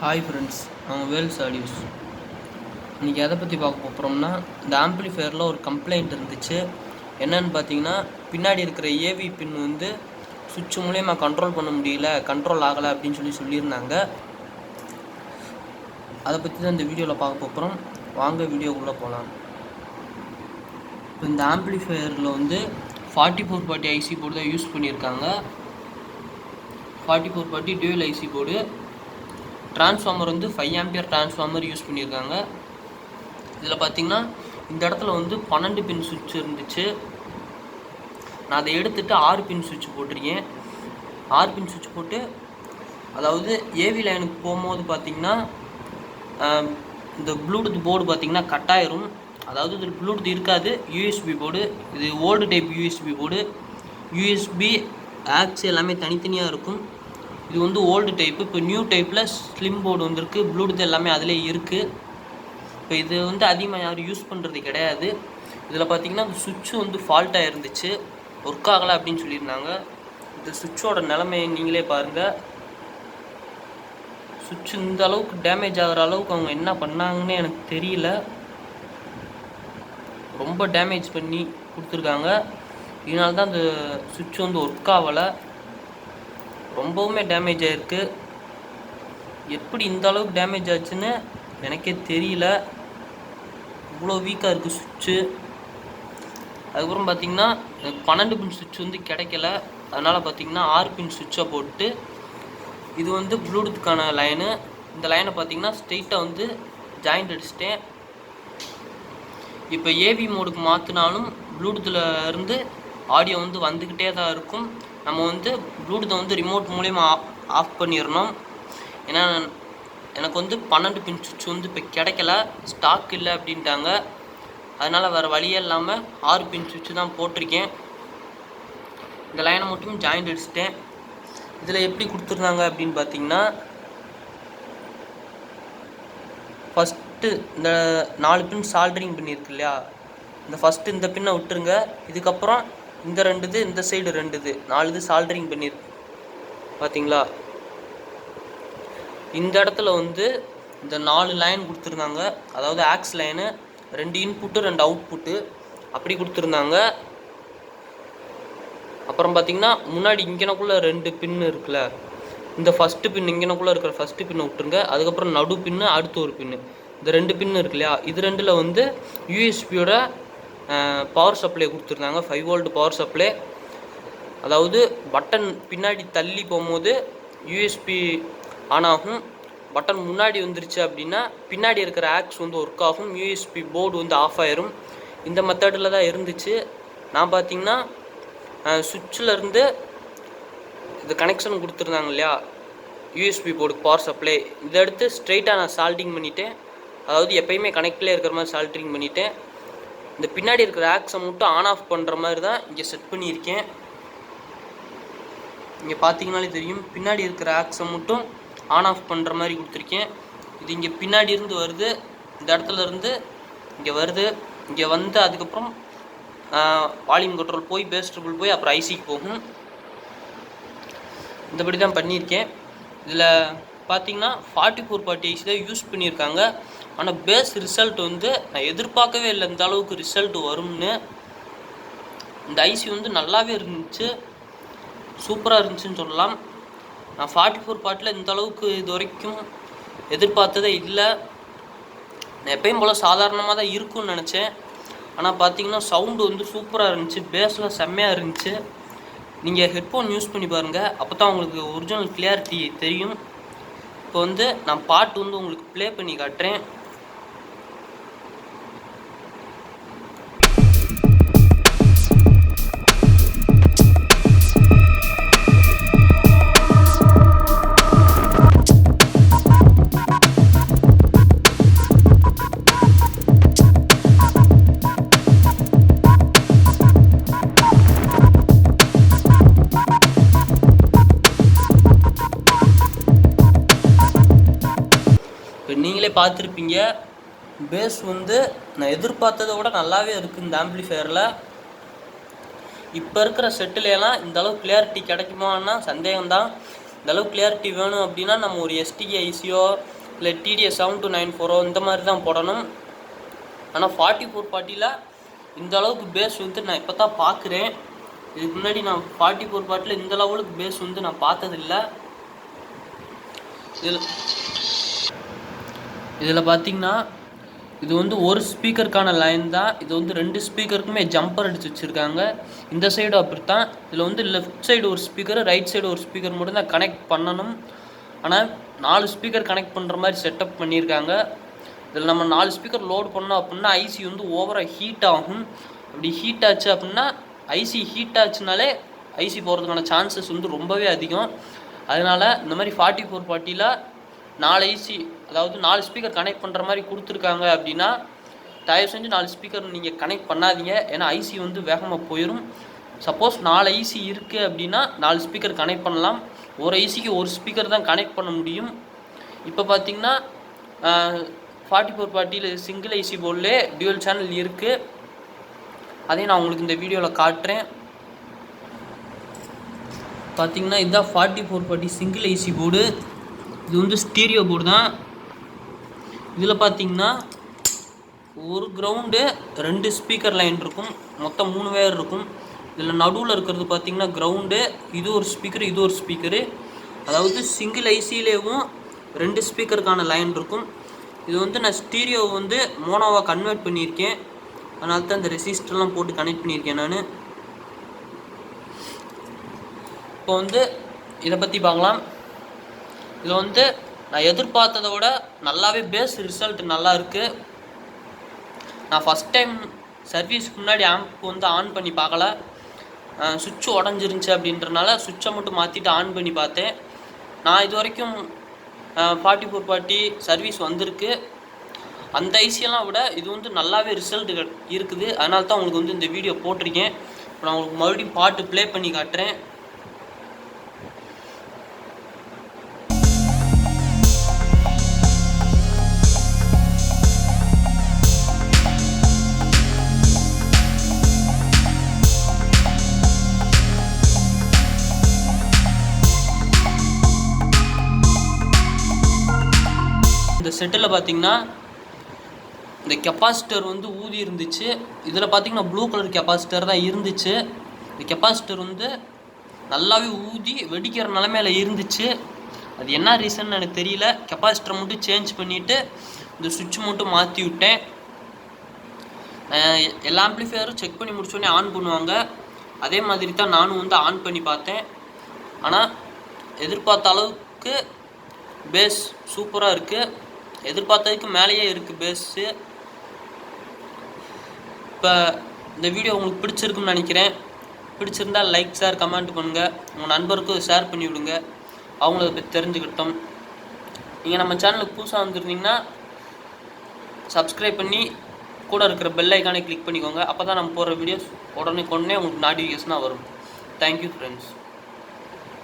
Hi friends, நாங்கள் Wales audios. இன்றைக்கி எதை பற்றி பார்க்க போகிறோம்னா, இந்த ஆம்பிளிஃபையரில் ஒரு கம்ப்ளைண்ட் இருந்துச்சு. என்னன்னு பார்த்தீங்கன்னா, பின்னாடி இருக்கிற ஏவி பின் வந்து சுவிட்ச் மூலயமா கண்ட்ரோல் பண்ண முடியல, கண்ட்ரோல் ஆகலை அப்படின்னு சொல்லியிருந்தாங்க. அதை பற்றி தான் இந்த வீடியோவில் பார்க்க போகிறோம். வாங்க வீடியோக்குள்ளே போகலாம். இப்போ இந்த ஆம்பிளிஃபையரில் வந்து 4440 ஐசி போர்டு தான் யூஸ் பண்ணியிருக்காங்க. 4440 டியூவல் ஐசி போர்டு. டிரான்ஸ்ஃபார்மர் வந்து 5 ஆம்பியர் டிரான்ஸ்ஃபார்மர் யூஸ் பண்ணியிருக்காங்க. இதில் பார்த்தீங்கன்னா இந்த இடத்துல வந்து 12 பின் சுவிட்ச் இருந்துச்சு. நான் அதை எடுத்துகிட்டு 6 பின் சுவிட்ச் போட்டிருக்கேன். 6 பின் சுவிட்ச் போட்டு, அதாவது ஏவி லைனுக்கு போகும்போது பார்த்திங்கன்னா இந்த ப்ளூடூத் போர்டு பார்த்திங்கன்னா கட் ஆயிரும். அதாவது இதில் ப்ளூடூத் இருக்காது, யூஎஸ்பி போர்டு. இது old type USB board. USB aux எல்லாமே தனித்தனியாக இருக்கும். இது வந்து ஓல்டு டைப்பு. இப்போ நியூ டைப்பில் ஸ்லிம் போர்டு வந்திருக்கு, ப்ளூடூத் எல்லாமே அதிலே இருக்குது. இப்போ இது வந்து அதிகமாக யாரும் யூஸ் பண்ணுறது கிடையாது. இதில் பார்த்திங்கன்னா இந்த சுவிட்சு வந்து ஃபால்ட்டாக இருந்துச்சு, ஒர்க் ஆகலை அப்படின்னு சொல்லியிருந்தாங்க. இந்த சுவிட்சோட நிலைமையை நீங்களே பாருங்கள். சுவிட்ச் இந்த அளவுக்கு டேமேஜ் ஆகிற அளவுக்கு அவங்க என்ன பண்ணாங்கன்னு எனக்கு தெரியல. ரொம்ப டேமேஜ் பண்ணி கொடுத்துருக்காங்க. இதனால தான் அந்த சுவிட்ச் வந்து ஒர்க் ஆகலை, ரொம்பவுமே டேமேஜ் ஆகிருக்கு. எப்படி இந்த அளவுக்கு டேமேஜ் ஆச்சுன்னு எனக்கே தெரியல. இவ்வளோ வீக்காக இருக்குது சுவிட்சு. அதுக்கப்புறம் பார்த்திங்கன்னா 12 பின் சுவிட்ச் வந்து கிடைக்கல. அதனால் பார்த்திங்கன்னா 6 பின் சுவிட்சை போட்டு, இது வந்து ப்ளூடூத்துக்கான லைனு. இந்த லைனை பார்த்திங்கன்னா ஸ்ட்ரெயிட்டாக வந்து ஜாயிண்ட் அடிச்சிட்டேன். இப்போ ஏவி மோடுக்கு மாற்றினாலும் ப்ளூடூத்தில் இருந்து ஆடியோ வந்து வந்துக்கிட்டே தான் இருக்கும். நம்ம வந்து ப்ளூடூத்தை வந்து ரிமோட் மூலயமா ஆஃப் பண்ணிடணும். ஏன்னா எனக்கு வந்து 12 பின் சுவிட்ச் வந்து இப்போ கிடைக்கல, ஸ்டாக் இல்லை அப்படின்ட்டாங்க. அதனால் வேறு வழியே இல்லாமல் 6 பின் சுவிட்சு தான் போட்டிருக்கேன். இந்த லைனை மட்டும் ஜாயிண்ட் அடிச்சிட்டேன். இதில் எப்படி கொடுத்துருந்தாங்க அப்படின்னு பார்த்தீங்கன்னா, ஃபஸ்ட்டு இந்த 4 பின் சால்டரிங் பண்ணியிருக்கு இல்லையா, இந்த ஃபஸ்ட்டு இந்த பின்னை விட்டுருங்க. இதுக்கப்புறம் இந்த 2 இது, இந்த சைடு 2 இது, 4 இது சால்டரிங் பண்ணியிருக்கு பார்த்தீங்களா. இந்த இடத்துல வந்து இந்த 4 லைன் கொடுத்துருந்தாங்க. அதாவது ஆக்ஸ் லைனு, 2 இன்புட்டு 2 அவுட்புட்டு அப்படி கொடுத்துருந்தாங்க. அப்புறம் பார்த்திங்கன்னா முன்னாடி இங்கனக்குள்ளே 2 பின்னு இருக்குல்ல, இந்த ஃபஸ்ட்டு பின் இங்கனக்குள்ளே இருக்கிற ஃபஸ்ட்டு பின்னை விட்டுருங்க. அதுக்கப்புறம் நடு பின்னு, அடுத்து ஒரு பின்னு, இந்த 2 பின்னு இருக்கு இல்லையா, இது 2ல் வந்து யூஎஸ்பியோட பவர் சப்ளை கொடுத்துருந்தாங்க. 5 வோல்ட் பவர் சப்ளை. அதாவது பட்டன் பின்னாடி தள்ளி போகும்போது யூஎஸ்பி ஆன் ஆகும். பட்டன் முன்னாடி வந்துருச்சு அப்படின்னா பின்னாடி இருக்கிற ஆக்ஸ் வந்து ஒர்க் ஆகும், யூஎஸ்பி போர்டு வந்து ஆஃப் ஆயிரும். இந்த மெத்தடில் தான் இருந்துச்சு. நான் பார்த்திங்கன்னா சுவிட்சில் இருந்து இது கனெக்ஷன் கொடுத்துருந்தாங்க இல்லையா, யூஎஸ்பி போர்டுக்கு பவர் சப்ளை, இதை எடுத்து ஸ்ட்ரெயிட்டாக நான் சால்டிங் பண்ணிவிட்டேன். அதாவது எப்பயுமே கனெக்ட்லேயே இருக்கிற மாதிரி சால்ட்ரிங் பண்ணிவிட்டேன். இந்த பின்னாடி இருக்கிற ஆக்ஸை மட்டும் ஆன் ஆஃப் பண்ணுற மாதிரி தான் இங்கே செட் பண்ணியிருக்கேன். இங்கே பார்த்தீங்கனாலே தெரியும், பின்னாடி இருக்கிற ஆக்ஸை மட்டும் ஆன் ஆஃப் பண்ணுற மாதிரி கொடுத்துருக்கேன். இது இங்கே பின்னாடி இருந்து வருது, இந்த இடத்துல இருந்து இங்கே வருது. இங்கே வந்து அதுக்கப்புறம் வால்யூம் கண்ட்ரோல் போய் பேஸ் ட்ரிபிள் போய் அப்புறம் ஐசிக்கு போகும். இந்தபடி தான் பண்ணியிருக்கேன். இதில் பார்த்தீங்கன்னா 4440 ஐசி தான் யூஸ் பண்ணியிருக்காங்க. ஆனால் பேஸ் ரிசல்ட் வந்து நான் எதிர்பார்க்கவே இல்லை இந்த அளவுக்கு ரிசல்ட் வரும்னு. இந்த ஐசி வந்து நல்லாவே இருந்துச்சு, சூப்பராக இருந்துச்சுன்னு சொல்லலாம். நான் 4440 இந்த அளவுக்கு இது வரைக்கும் எதிர்பார்த்ததே இல்லை. நான் எப்பயும் போல் சாதாரணமாக தான் இருக்கும்னு நினச்சேன். ஆனால் பார்த்தீங்கன்னா சவுண்டு வந்து சூப்பராக இருந்துச்சு, பேஸில் செம்மையாக இருந்துச்சு. நீங்கள் ஹெட்ஃபோன் யூஸ் பண்ணி பாருங்கள், அப்போ தான் உங்களுக்கு ஒரிஜினல் கிளியாரிட்டி தெரியும். இப்போ வந்து நான் பாட்டு வந்து உங்களுக்கு ப்ளே பண்ணி காட்டுறேன். நீங்களே பார்த்துருப்பீங்க, பேஸ் வந்து நான் எதிர்பார்த்ததை விட நல்லாவே இருக்குது இந்த ஆம்பிளிஃபையரில். இப்போ இருக்கிற செட்டிலெலாம் இந்த அளவு கிளியாரிட்டி கிடைக்குமான்னா சந்தேகம்தான். இந்தளவுக்கு கிளியாரிட்டி வேணும் அப்படின்னா நம்ம ஒரு எஸ்டிகே ஐசியோ இல்லை டிடிஎஸ் 7294 இந்த மாதிரி தான் போடணும். ஆனால் 4440 இந்த அளவுக்கு பேஸ் வந்து நான் இப்போ தான் பார்க்குறேன். இதுக்கு முன்னாடி நான் 4440 இந்த லெவலுக்கு பேஸ் வந்து நான் பார்த்ததில்லை. இதில் பார்த்தீங்கன்னா இது வந்து ஒரு ஸ்பீக்கருக்கான லைன் தான். இது வந்து 2 ஸ்பீக்கருக்குமே ஜம்பர் அடித்து வச்சுருக்காங்க. இந்த சைடு அப்படித்தான். இதில் வந்து லெஃப்ட் சைடு ஒரு ஸ்பீக்கர், ரைட் சைடு ஒரு ஸ்பீக்கர் மட்டும் தான் கனெக்ட் பண்ணணும். ஆனால் 4 ஸ்பீக்கர் கனெக்ட் பண்ணுற மாதிரி செட்டப் பண்ணியிருக்காங்க. இதில் நம்ம 4 ஸ்பீக்கர் லோடு பண்ணோம் அப்படின்னா ஐசி வந்து ஓவராக ஹீட் ஆகும். அப்படி ஹீட் ஆச்சு அப்படின்னா ஐசி ஹீட் ஆச்சுனாலே ஐசி போகிறதுக்கான சான்சஸ் வந்து ரொம்பவே அதிகம். அதனால் இந்த மாதிரி 4440 4 ஐசி, அதாவது 4 ஸ்பீக்கர் கனெக்ட் பண்ணுற மாதிரி கொடுத்துருக்காங்க அப்படின்னா தயவு செஞ்சு 4 ஸ்பீக்கர் நீங்கள் கனெக்ட் பண்ணாதீங்க. ஏன்னா ஐசி வந்து வேகமாக போயிடும். சப்போஸ் 4 ஐசி இருக்குது அப்படின்னா 4 ஸ்பீக்கர் கனெக்ட் பண்ணலாம். ஒரு ஐசிக்கு ஒரு ஸ்பீக்கர் தான் கனெக்ட் பண்ண முடியும். இப்போ பார்த்தீங்கன்னா 4440 சிங்கிள் ஐசி போர்டில் டியூவல் சேனல் இருக்குது. அதையும் நான் உங்களுக்கு இந்த வீடியோவில் காட்டுறேன். பார்த்தீங்கன்னா இதுதான் 4440 சிங்கிள் ஐசி போர்டு. இது வந்து ஸ்டீரியோ போர்டு தான். இதில் பார்த்தீங்கன்னா ஒரு கிரவுண்டு 2 ஸ்பீக்கர் லைன் இருக்கும். மொத்தம் 3 வேர் இருக்கும். இதில் நடுவில் இருக்கிறது பார்த்தீங்கன்னா கிரவுண்டு, இது ஒரு ஸ்பீக்கரு, இது ஒரு ஸ்பீக்கரு. அதாவது சிங்கிள் ஐசியிலேயும் 2 ஸ்பீக்கருக்கான லைன் இருக்கும். இது வந்து நான் ஸ்டீரியோ வந்து மோனோவாக கன்வெர்ட் பண்ணியிருக்கேன். அதனால தான் இந்த ரெசிஸ்டர்லாம் போட்டு கனெக்ட் பண்ணியிருக்கேன் நான். இப்போ வந்து இதை பற்றி பார்க்கலாம். இதில் வந்து நான் எதிர்பார்த்ததை விட நல்லாவே பேஸ் ரிசல்ட் நல்லா இருக்குது. நான் ஃபஸ்ட் டைம் சர்வீஸ்க்கு முன்னாடி ஆம்ப் வந்து ஆன் பண்ணி பார்க்கல. சுவிட்ச் உடஞ்சிருந்துச்சி அப்படின்றனால சுவிட்சை மட்டும் மாற்றிட்டு ஆன் பண்ணி பார்த்தேன். நான் இது வரைக்கும் 4440 சர்வீஸ் வந்திருக்கு. அந்த ஐசியெல்லாம் விட இது வந்து நல்லாவே ரிசல்ட் இருக்குது. அதனால தான் உங்களுக்கு வந்து இந்த வீடியோ போட்டிருக்கேன். இப்போ நான் உங்களுக்கு மறுபடியும் பாட்டு ப்ளே பண்ணி காட்டுறேன். இந்த செட்டில் பார்த்தீங்கன்னா இந்த கெப்பாசிட்டர் வந்து ஊதி இருந்துச்சு. இதில் பார்த்தீங்கன்னா ப்ளூ கலர் கெப்பாசிட்டர் தான் இருந்துச்சு. இந்த கெப்பாசிட்டர் வந்து நல்லாவே ஊதி வெடிக்கிற நிலமையில இருந்துச்சு. அது என்ன ரீசன் எனக்கு தெரியல. கெப்பாசிட்டர் மட்டும் சேஞ்ச் பண்ணிவிட்டு இந்த சுவிட்ச் மட்டும் மாற்றி விட்டேன். எல்லா ஆம்ப்ளிஃபையரும் செக் பண்ணி முடிச்சோடனே ஆன் பண்ணுவாங்க. அதே மாதிரி தான் நானும் வந்து ஆன் பண்ணி பார்த்தேன். ஆனால் எதிர்பார்த்த அளவுக்கு பேஸ் சூப்பராக இருக்குது. எதிர்பார்த்ததுக்கு மேலேயே இருக்குது பேஸு. இப்போ இந்த வீடியோ உங்களுக்கு பிடிச்சிருக்குன்னு நினைக்கிறேன். பிடிச்சிருந்தால் லைக், ஷேர், கமெண்ட் பண்ணுங்கள். உங்கள் நண்பருக்கும் ஷேர் பண்ணி விடுங்க, அவங்கள அதை பற்றி தெரிஞ்சுக்கிட்டோம். நீங்கள் நம்ம சேனலுக்கு புதுசாக வந்துருந்தீங்கன்னா சப்ஸ்கிரைப் பண்ணி கூட இருக்கிற பெல் ஐக்கானை கிளிக் பண்ணிக்கோங்க. அப்போ தான் நம்ம போகிற வீடியோஸ் உடனே உங்களுக்கு நோட்டிஃபிகேஷனாக வரும். Thank you friends.